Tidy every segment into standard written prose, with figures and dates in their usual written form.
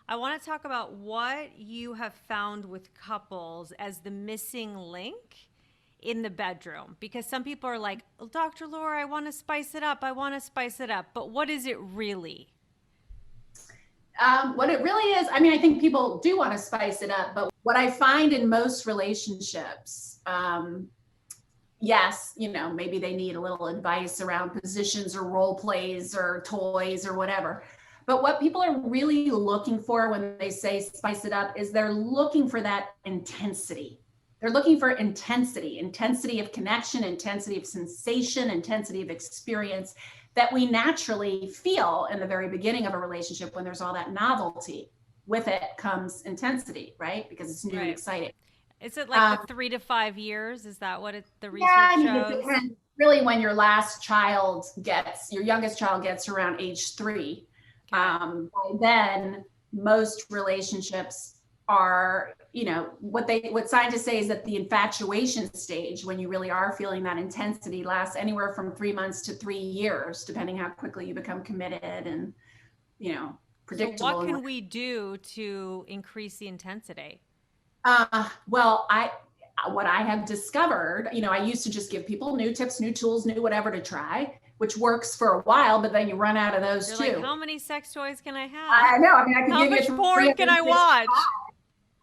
I want to talk about what you have found with couples as the missing link in the bedroom. Because some people are like, "Oh, Dr. Laura, I want to spice it up. I want to spice it up." But what is it really? What it really is, I mean, I think people do want to spice it up, but what I find in most relationships, yes, maybe they need a little advice around positions or role plays or toys or whatever. But what people are really looking for when they say spice it up is they're looking for that intensity. They're looking for intensity of connection, intensity of sensation, intensity of experience that we naturally feel in the very beginning of a relationship when there's all that novelty. With it comes intensity, right? Because it's new and Right. exciting. Is it like the Um, 3 to 5 years? Is that what the yeah, research I mean, it shows? depends really when your youngest child gets around age 3. Okay. By then, most relationships are, what scientists say is that the infatuation stage, when you really are feeling that intensity, lasts anywhere from 3 months to 3 years, depending how quickly you become committed and, So what predictable and can we do to increase the intensity? Well, what I have discovered, I used to just give people new tips, new tools, new whatever to try, which works for a while, but then you run out of those You're like, too. how many sex toys can I have? I know. I mean, I could How give you much porn can I 365. watch?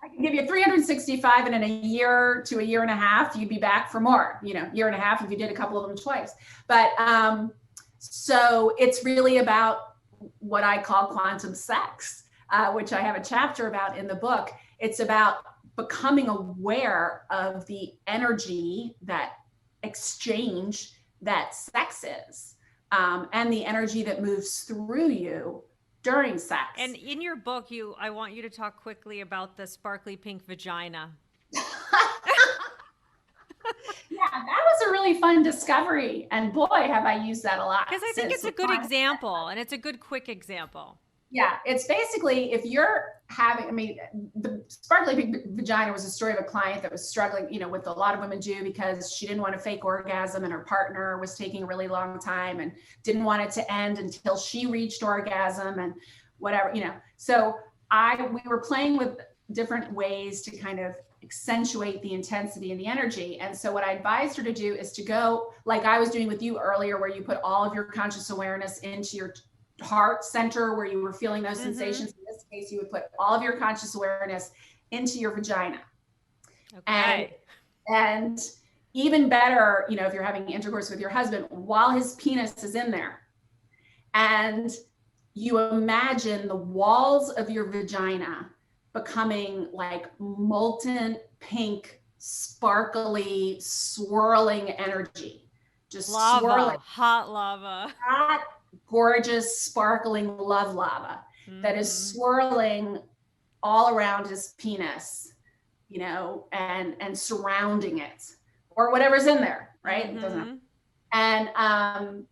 I can give you 365, and in a year to a year and a half, you'd be back for more. Year and a half if you did a couple of them twice. But so it's really about what I call quantum sex, which I have a chapter about in the book. It's about becoming aware of the energy, that exchange that sex is, and the energy that moves through you during sex. And in your book, I want you to talk quickly about the sparkly pink vagina. Yeah, that was a really fun discovery. And boy, have I used that a lot Because I think since. it's a good example and it's a good quick example. Yeah, it's basically if you're having, I mean, the sparkly pink vagina was a story of a client that was struggling, with a lot of women do, because she didn't want a fake orgasm and her partner was taking a really long time and didn't want it to end until she reached orgasm and whatever. So we were playing with different ways to kind of accentuate the intensity and the energy. And so what I advised her to do is to go like I was doing with you earlier, where you put all of your conscious awareness into your heart center where you were feeling those sensations. In this case, you would put all of your conscious awareness into your vagina. Okay. And even better, if you're having intercourse with your husband while his penis is in there, and you imagine the walls of your vagina becoming like molten pink, sparkly, swirling energy, just Lava, swirling. hot lava. Hot, gorgeous, sparkling love lava that is swirling all around his penis, and surrounding it, or whatever's in there, right? It doesn't have,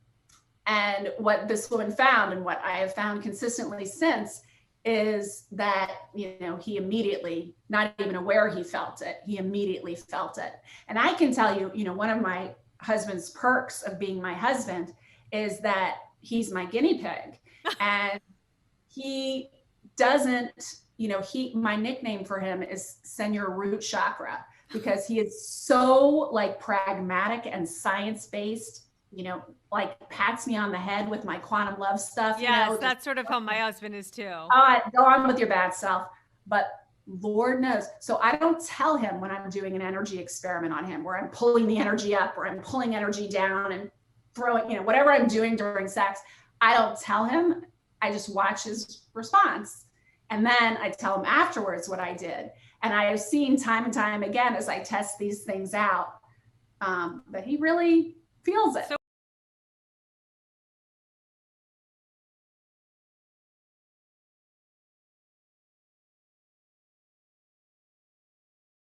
and what this woman found, and what I have found consistently since, is that he immediately, not even aware he felt it, he immediately felt it. And I can tell you, one of my husband's perks of being my husband is that he's my guinea pig. And he doesn't, my nickname for him is Senior Root Chakra, because he is so like pragmatic and science-based, like pats me on the head with my quantum love stuff. Yes, that's sort of how my husband is too. Go on with your bad self. But Lord knows. So I don't tell him when I'm doing an energy experiment on him, where I'm pulling the energy up or I'm pulling energy down and throwing, whatever I'm doing during sex. I don't tell him. I just watch his response. And then I tell him afterwards what I did. And I have seen time and time again, as I test these things out, that he really feels it. So